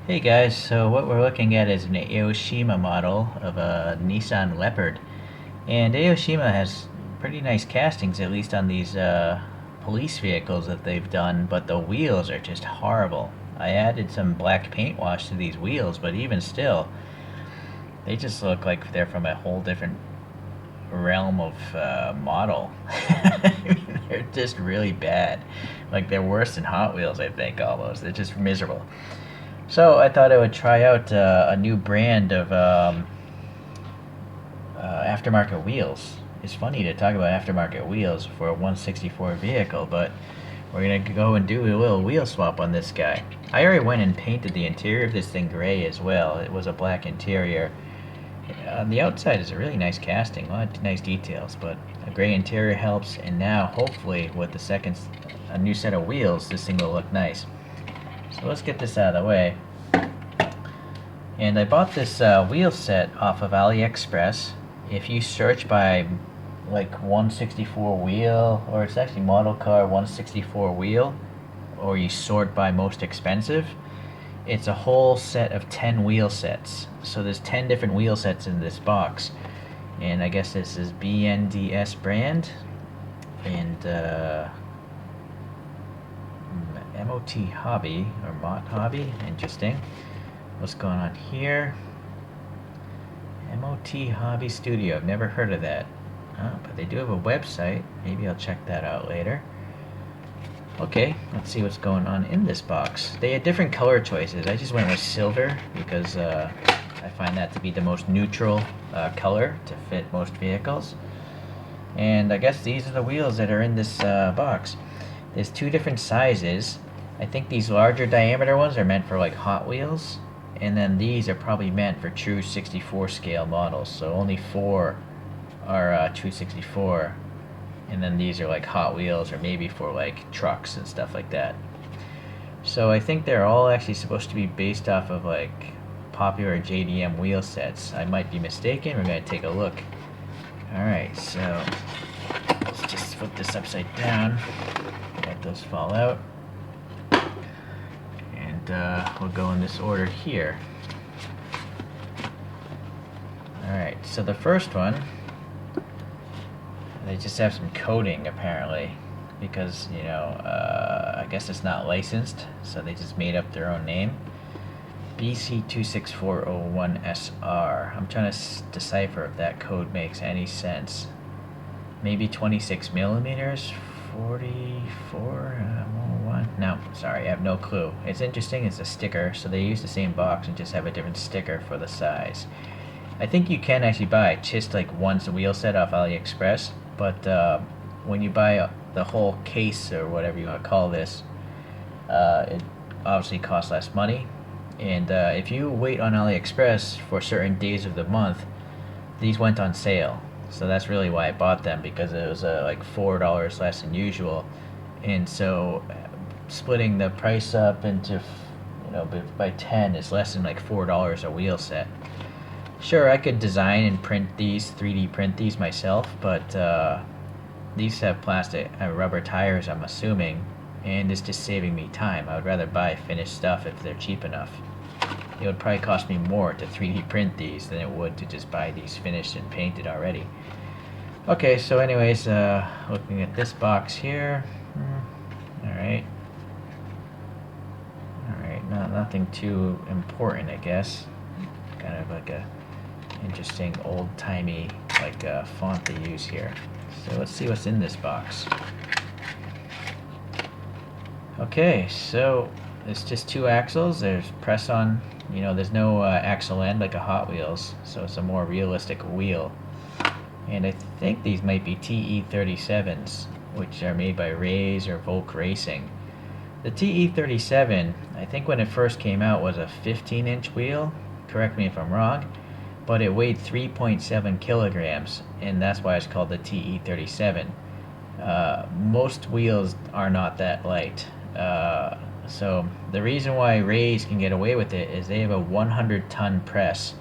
Hey guys, so what we're looking at is an Aoshima model of a Nissan Leopard. And Aoshima has pretty nice castings, at least on these police vehicles that they've done, but the wheels are just horrible. I added some black paint wash to these wheels, but even still, they just look like they're from a whole different realm of model. I mean, they're just really bad. Like, they're worse than Hot Wheels, I think, almost. They're just miserable. So I thought I would try out a new brand of aftermarket wheels. It's funny to talk about aftermarket wheels for a 164 vehicle, but we're gonna go and do a little wheel swap on this guy. I already went and painted the interior of this thing gray as well. It was a black interior. On the outside is a really nice casting, a lot of nice details, but a gray interior helps, and now hopefully with a new set of wheels, this thing will look nice. So let's get this out of the way. And I bought this wheel set off of AliExpress. If you search by like 164 wheel, or it's actually model car 164 wheel, or you sort by most expensive, it's a whole set of 10 wheel sets. So there's 10 different wheel sets in this box. And I guess this is BNDS brand. And Mothobby, or Mothobby, interesting. What's going on here? Mothobby Studio. I've never heard of that. But they do have a website. Maybe I'll check that out later. Okay, let's see what's going on in this box. They had different color choices. I just went with silver because I find that to be the most neutral color to fit most vehicles. And I guess these are the wheels that are in this box. There's two different sizes. I think these larger diameter ones are meant for like Hot Wheels, and then these are probably meant for true 64 scale models. So only 4 are true 64, and then these are like Hot Wheels or maybe for like trucks and stuff like that. So I think they're all actually supposed to be based off of like popular JDM wheel sets. I might be mistaken. We're going to take a look. Alright, so let's just flip this upside down, let those fall out, and we'll go in this order here. Alright, so the first one, they just have some coding apparently, because, you know, I guess it's not licensed, so they just made up their own name. BC26401SR. I'm trying to decipher if that code makes any sense. Maybe 26 millimeters, 44, 101. No, sorry, I have no clue. It's interesting, it's a sticker, so they use the same box and just have a different sticker for the size. I think you can actually buy just like one wheel set off AliExpress, but when you buy the whole case or whatever you want to call this, it obviously costs less money. And if you wait on AliExpress for certain days of the month, these went on sale. So that's really why I bought them, because it was like $4 less than usual. And so splitting the price up into, you know, by 10 is less than like $4 a wheel set. Sure, I could design and print these, 3D print these myself, but these have plastic rubber tires, I'm assuming, and it's just saving me time. I would rather buy finished stuff if they're cheap enough. It would probably cost me more to 3D print these than it would to just buy these finished and painted already. Okay, so anyways, looking at this box here. Alright. Alright, nothing too important, I guess. Kind of like a interesting old-timey like font they use here. So let's see what's in this box. Okay, so it's just 2 axles. There's press on, you know, there's no axle end like a Hot Wheels, so it's a more realistic wheel. And I think these might be TE37s, which are made by Rays or Volk Racing. The TE37, I think when it first came out, was a 15-inch wheel. Correct me if I'm wrong, but it weighed 3.7 kilograms, and that's why it's called the TE37. Most wheels are not that light. So the reason why Rays can get away with it is they have a 100-ton press,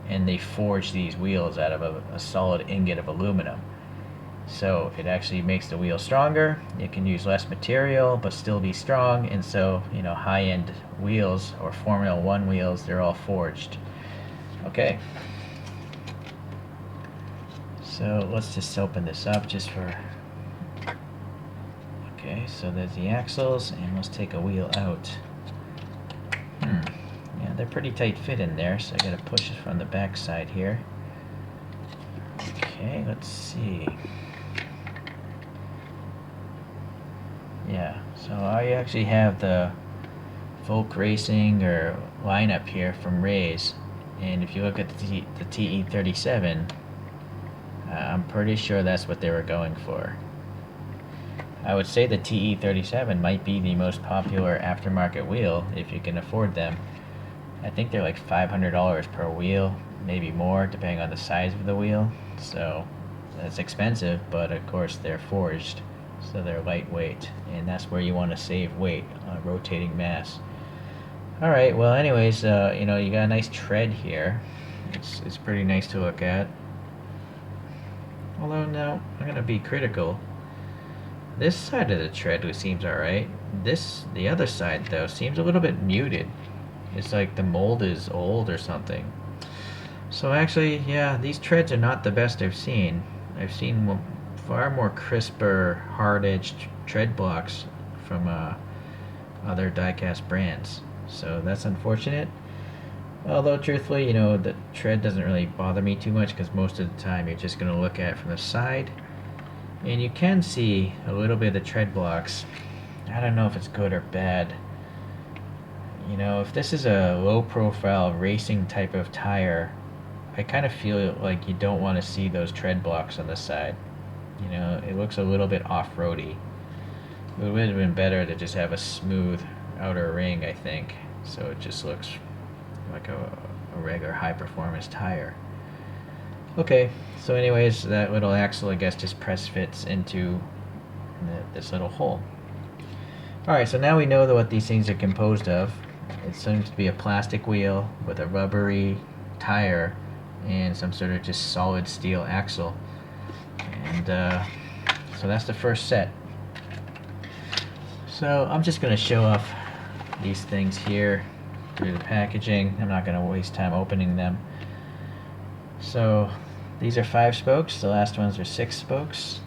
and they forge these wheels out of a solid ingot of aluminum. So it actually makes the wheel stronger. It can use less material but still be strong, and so, you know, high-end wheels or Formula 1 wheels, they're all forged. Okay. So let's just open this up just for... Okay, so there's the axles, and let's take a wheel out. Yeah, they're pretty tight fit in there, so I gotta push it from the back side here. Okay, let's see. Yeah, so I actually have the Volk Racing or lineup here from Ray's, and if you look at the TE37, I'm pretty sure that's what they were going for. I would say the TE37 might be the most popular aftermarket wheel if you can afford them. I think they're like $500 per wheel, maybe more depending on the size of the wheel. So that's expensive, but of course they're forged, so they're lightweight, and that's where you want to save weight on rotating mass. Alright, well anyways, you know, you got a nice tread here. It's pretty nice to look at. Although now, I'm going to be critical. This side of the tread seems alright. The other side though, seems a little bit muted. It's like the mold is old or something. So actually, yeah, these treads are not the best I've seen. I've seen far more crisper, hard-edged tread blocks from other diecast brands. So that's unfortunate. Although truthfully, you know, the tread doesn't really bother me too much because most of the time you're just going to look at it from the side. And you can see a little bit of the tread blocks. I don't know if it's good or bad. You know, if this is a low-profile racing type of tire, I kind of feel like you don't want to see those tread blocks on the side. You know, it looks a little bit off-roady. It would have been better to just have a smooth outer ring, I think, so it just looks like a regular high-performance tire. Okay, so anyways, that little axle, I guess, just press fits into this little hole. Alright, so now we know what these things are composed of. It seems to be a plastic wheel with a rubbery tire and some sort of just solid steel axle. And so that's the first set. So I'm just going to show off these things here through the packaging. I'm not going to waste time opening them. So these are 5 spokes, the last ones are 6 spokes.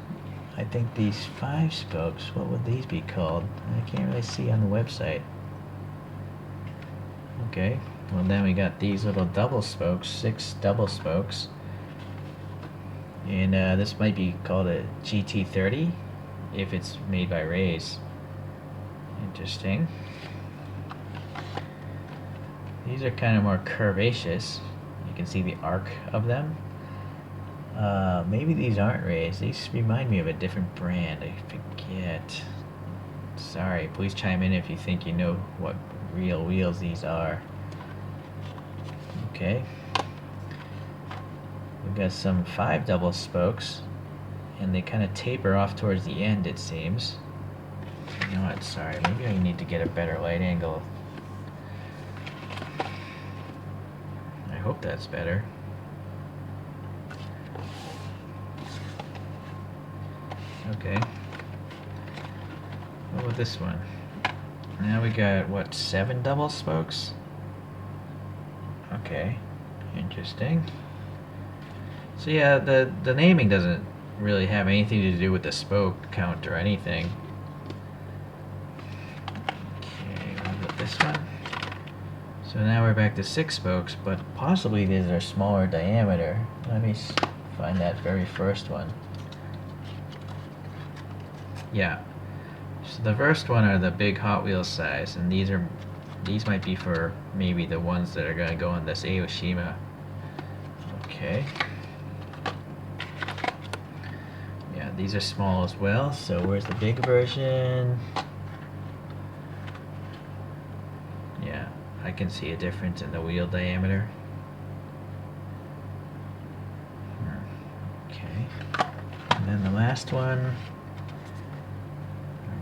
I think these 5 spokes, what would these be called? I can't really see on the website. Okay, well then we got these little double spokes, 6 double spokes. And this might be called a GT30 if it's made by Ray's. Interesting. These are kind of more curvaceous. You can see the arc of them. Maybe these aren't Ray's. These remind me of a different brand. I forget. Sorry, please chime in if you think you know what real wheels these are. Okay. We've got some 5 double spokes, and they kind of taper off towards the end, it seems. You know what? Sorry, maybe I need to get a better light angle. I hope that's better. Okay. What about this one? Now we got, what, 7 double spokes? Okay, interesting. So yeah, the naming doesn't really have anything to do with the spoke count or anything. Okay, what about this one? So now we're back to 6 spokes, but possibly these are smaller diameter. Let me find that very first one. Yeah. So the first one are the big Hot Wheels size, and these might be for maybe the ones that are going to go on this Aoshima. Okay. Yeah, these are small as well. So where's the big version? Yeah, I can see a difference in the wheel diameter. Okay. And then the last one.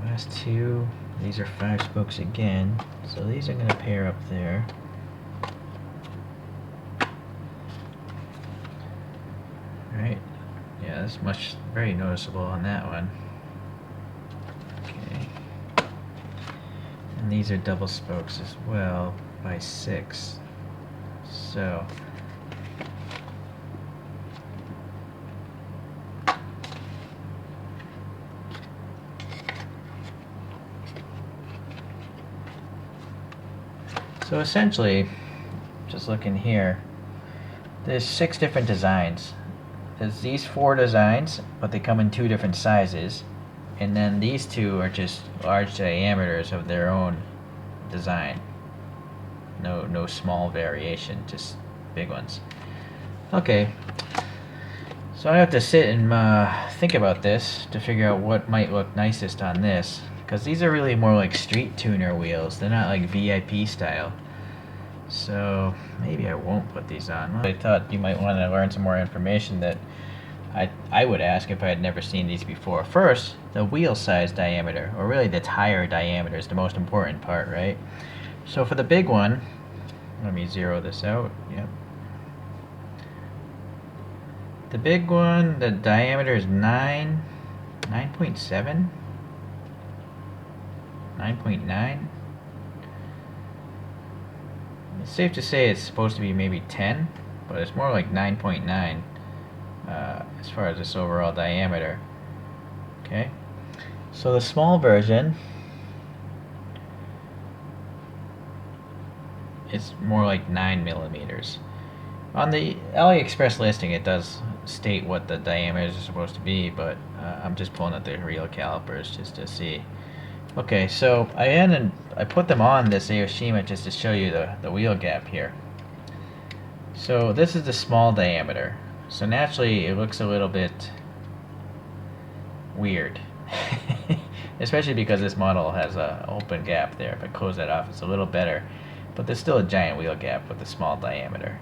Last 2, these are 5 spokes again, so these are going to pair up there. Right, yeah, that's very noticeable on that one. Okay. And these are double spokes as well by 6. So essentially, just looking here, there's 6 different designs. There's these 4 designs, but they come in 2 different sizes. And then these 2 are just large diameters of their own design. No small variation, just big ones. Okay, so I have to sit and think about this to figure out what might look nicest on this, because these are really more like street tuner wheels. They're not like VIP style. So maybe I won't put these on. I thought you might want to learn some more information that I would ask if I had never seen these before. First, the wheel size diameter, or really the tire diameter, is the most important part, right? So for the big one, let me zero this out. Yep. The big one, the diameter is 9.7, 9.9. It's safe to say it's supposed to be maybe 10, but it's more like 9.9 as far as this overall diameter. Okay, so the small version is more like 9 millimeters. On the AliExpress listing, it does state what the diameters are supposed to be, but I'm just pulling out the real calipers just to see. Okay, so I put them on this Aoshima just to show you the wheel gap here. So this is the small diameter. So naturally it looks a little bit weird. Especially because this model has an open gap there. If I close that off, it's a little better. But there's still a giant wheel gap with the small diameter.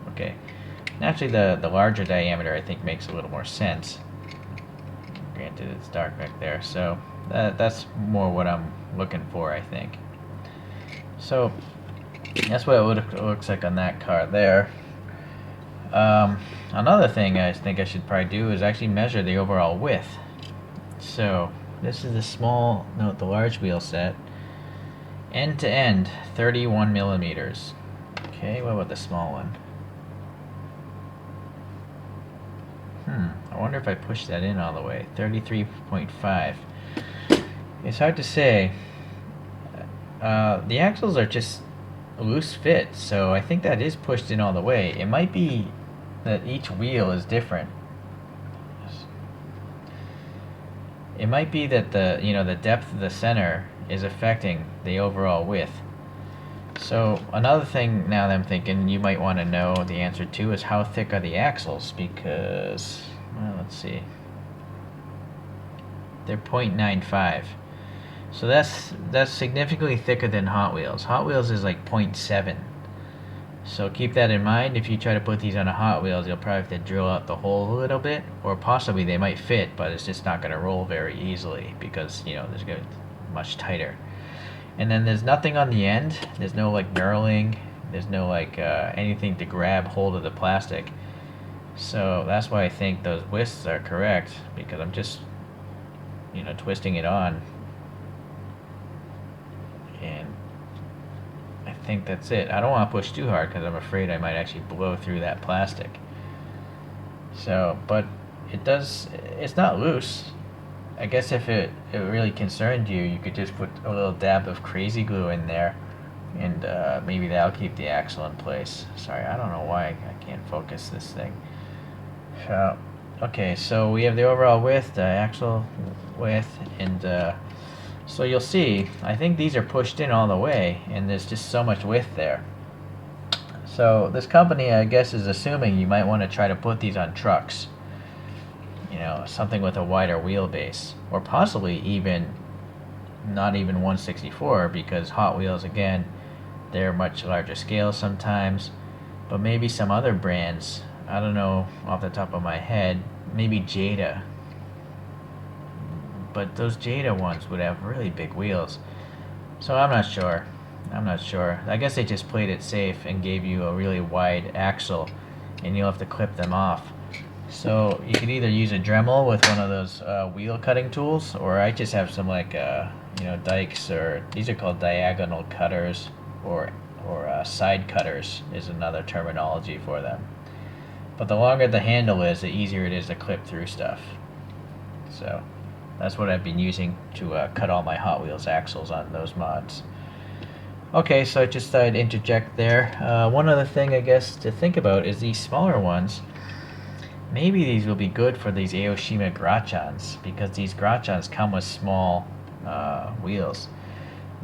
Okay. Naturally the larger diameter I think makes a little more sense. Granted it's dark back there, so that's more what I'm looking for, I think. So that's what it looks like on that car there. Another thing I think I should probably do is actually measure the overall width. So this is the large wheel set. End to end, 31 millimeters. Okay, what about the small one? I wonder if I push that in all the way. 33.5. It's hard to say. The axles are just a loose fit, so I think that is pushed in all the way. It might be that each wheel is different. It might be that the depth of the center is affecting the overall width. So another thing now that I'm thinking you might want to know the answer to is how thick are the axles, because, well, let's see, they're 0.95. So that's significantly thicker than Hot Wheels. Hot Wheels is like 0.7. So keep that in mind. If you try to put these on a Hot Wheels, you'll probably have to drill out the hole a little bit, or possibly they might fit, but it's just not going to roll very easily because there's going to be much tighter. And then there's nothing on the end. There's no like knurling. There's no like anything to grab hold of the plastic. So that's why I think those widths are correct, because I'm just twisting it on, and I think that's it. I don't want to push too hard because I'm afraid I might actually blow through that plastic. So, but it's not loose. I guess if it really concerned you, you could just put a little dab of crazy glue in there, and maybe that'll keep the axle in place. Sorry, I don't know why I can't focus this thing. So, okay, so we have the overall width, the axle width, and so you'll see, I think these are pushed in all the way, and there's just so much width there. So this company, I guess, is assuming you might want to try to put these on trucks. Something with a wider wheelbase, or possibly not even 164, because Hot Wheels, again, they're much larger scale sometimes, but maybe some other brands, I don't know off the top of my head, maybe Jada, but those Jada ones would have really big wheels, so I'm not sure. I guess they just played it safe and gave you a really wide axle, and you'll have to clip them off. So you could either use a Dremel with one of those wheel cutting tools, or I just have some like dikes, or these are called diagonal cutters, or side cutters is another terminology for them. But the longer the handle is, the easier it is to clip through stuff. So that's what I've been using to cut all my Hot Wheels axles on those mods. Okay, so I just thought I'd interject there. One other thing I guess to think about is these smaller ones. Maybe these will be good for these Aoshima Grachans, because these Grachans come with small wheels.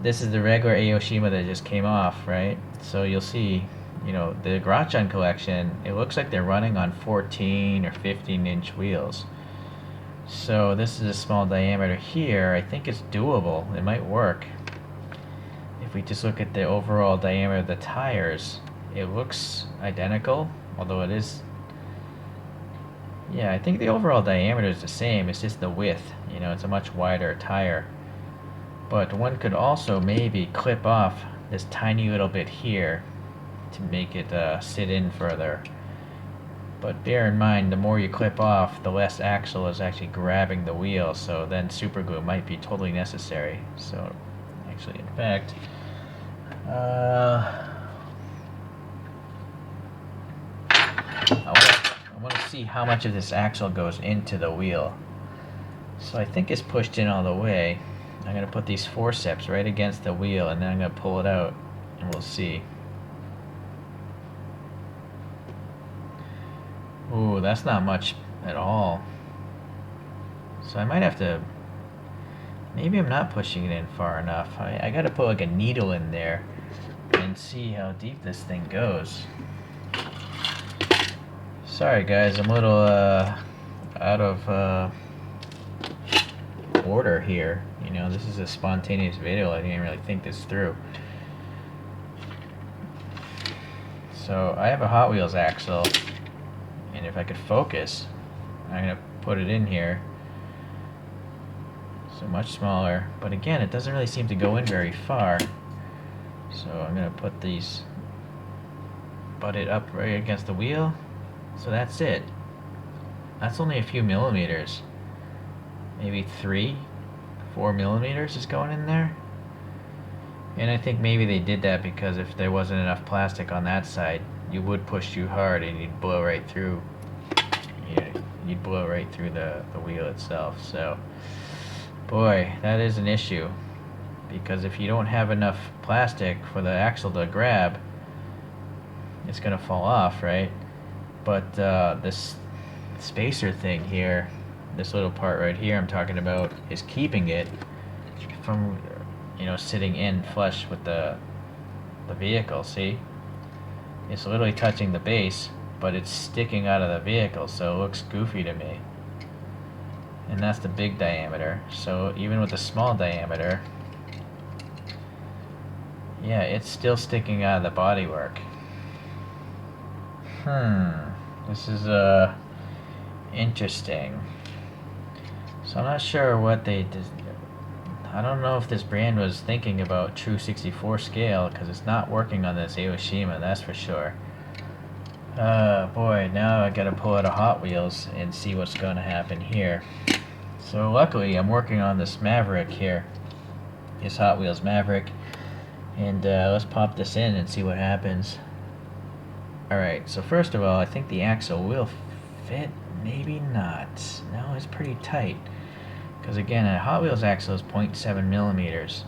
This is the regular Aoshima that just came off, right? So you'll see, the Grachan collection, it looks like they're running on 14 or 15-inch wheels. So this is a small diameter here. I think it's doable. It might work. If we just look at the overall diameter of the tires, it looks identical, although it is... Yeah, I think the overall diameter is the same. It's just the width. It's a much wider tire. But one could also maybe clip off this tiny little bit here to make it sit in further. But bear in mind, the more you clip off, the less axle is actually grabbing the wheel, so then super glue might be totally necessary. So, actually, in fact, I want to see how much of this axle goes into the wheel. So I think it's pushed in all the way. I'm going to put these forceps right against the wheel, and then I'm going to pull it out, and we'll see. Ooh, that's not much at all. So I might have to... Maybe I'm not pushing it in far enough. I got to put like a needle in there and see how deep this thing goes. Sorry guys, I'm a little out of order here. This is a spontaneous video. I didn't really think this through. So I have a Hot Wheels axle, and if I could focus, I'm going to put it in here. So much smaller, but again, it doesn't really seem to go in very far. So I'm going to put these, butt it up right against the wheel. So that's it. That's only a few millimeters. Maybe 3-4 millimeters is going in there. And I think maybe they did that because if there wasn't enough plastic on that side, you would push too hard and you'd blow right through. You'd blow right through the wheel itself. So, boy, that is an issue. Because if you don't have enough plastic for the axle to grab, it's going to fall off, right? But this spacer thing here, this little part right here I'm talking about, is keeping it from, sitting in flush with the vehicle. See? It's literally touching the base, but it's sticking out of the vehicle, so it looks goofy to me. And that's the big diameter. So even with the small diameter, yeah, it's still sticking out of the bodywork. This is interesting. So I'm not sure what they did. I don't know if this brand was thinking about true 64 scale, because it's not working on this Aoshima, that's for sure. Boy, now I gotta pull out a Hot Wheels and see what's gonna happen here. So luckily I'm working on this Maverick here, this Hot Wheels Maverick, and let's pop this in and see what happens. Alright, so first of all, I think the axle will fit, maybe not. No, it's pretty tight. Because again, a Hot Wheels axle is 0.7 millimeters,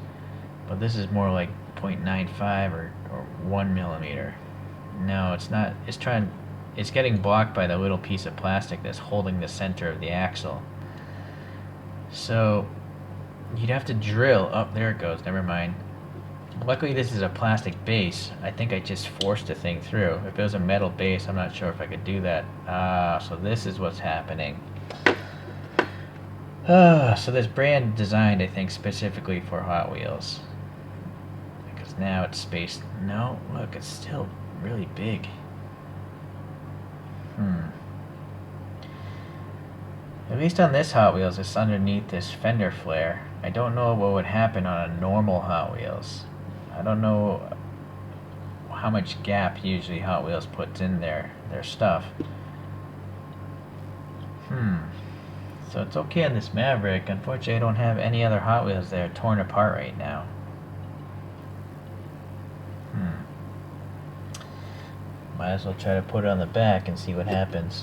but this is more like 0.95 or 1 millimeter. No, it's not. It's getting blocked by the little piece of plastic that's holding the center of the axle. So you'd have to drill. Oh, there it goes. Never mind. Luckily, this is a plastic base. I think I just forced the thing through. If it was a metal base, I'm not sure if I could do that. So this is what's happening. So this brand designed, I think, specifically for Hot Wheels. Because now it's spaced. No, look, it's still really big. At least on this Hot Wheels, it's underneath this fender flare. I don't know what would happen on a normal Hot Wheels. I don't know how much gap usually Hot Wheels puts in their stuff. So it's okay on this Maverick. Unfortunately, I don't have any other Hot Wheels that are torn apart right now. Might as well try to put it on the back and see what happens.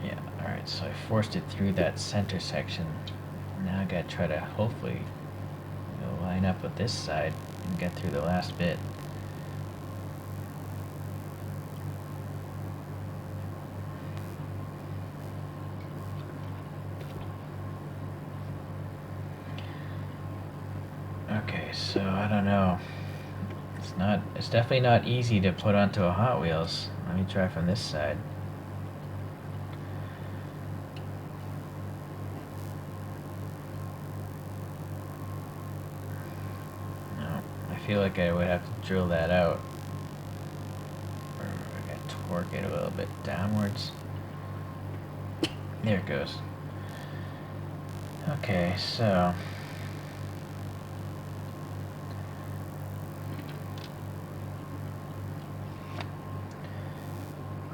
Yeah, alright, so I forced it through that center section. Now I gotta try to hopefully line up with this side and get through the last bit. Okay, so I don't know. It's definitely not easy to put onto a Hot Wheels. Let me try from this side. No, I feel like I would have to drill that out. Or I gotta torque it a little bit downwards. There it goes. Okay, so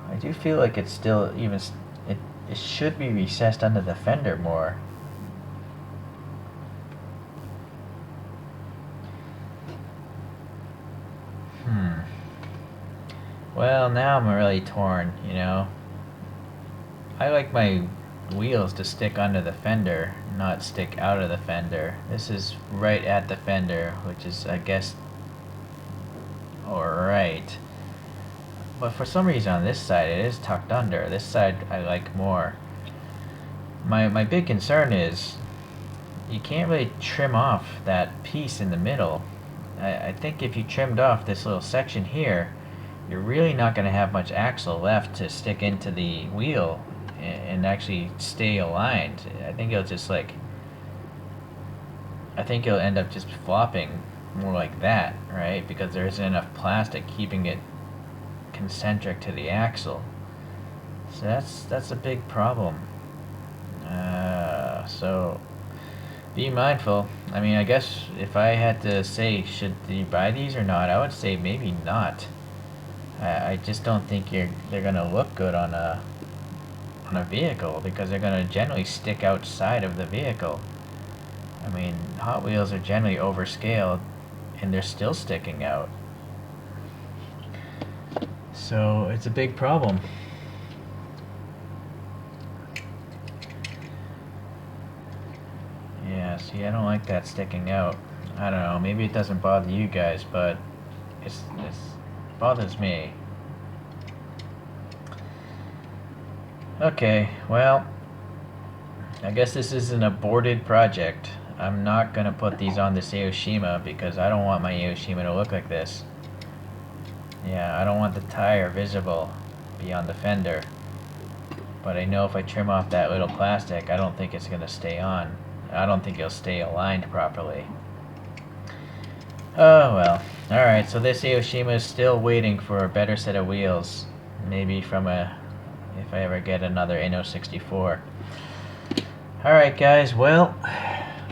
I do feel like it's still even, it should be recessed under the fender more. Well, now I'm really torn, you know. I like my wheels to stick under the fender, not stick out of the fender. This is right at the fender, which is, I guess, alright. But for some reason on this side it is tucked under. This side I like more. My big concern is you can't really trim off that piece in the middle. I think if you trimmed off this little section here, you're really not going to have much axle left to stick into the wheel and actually stay aligned. I think it'll just like, I think it'll end up just flopping more like that, right? Because there isn't enough plastic keeping it concentric to the axle. So that's a big problem. So be mindful. I mean, I guess if I had to say, should you buy these or not, I would say maybe not. I just don't think they're gonna look good on a vehicle, because they're gonna generally stick outside of the vehicle. I mean, Hot Wheels are generally overscaled, and they're still sticking out. So it's a big problem. Yeah, see, I don't like that sticking out. I don't know, maybe it doesn't bother you guys, but it bothers me. Okay, well, I guess this is an aborted project. I'm not gonna put these on this Aoshima because I don't want my Aoshima to look like this. Yeah, I don't want the tire visible beyond the fender. But I know if I trim off that little plastic, I don't think it's gonna stay on. I don't think it'll stay aligned properly. Oh well. Alright, so this Aoshima is still waiting for a better set of wheels. Maybe from if I ever get another Inno 64. Alright guys, well,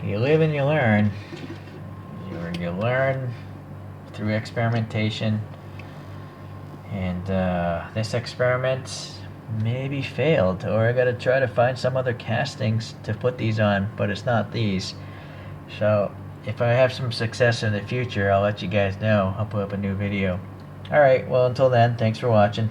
you live and you learn. You learn through experimentation. And this experiment maybe failed, or I gotta try to find some other castings to put these on, but it's not these. So if I have some success in the future, I'll let you guys know. I'll put up a new video. Alright, well until then, thanks for watching.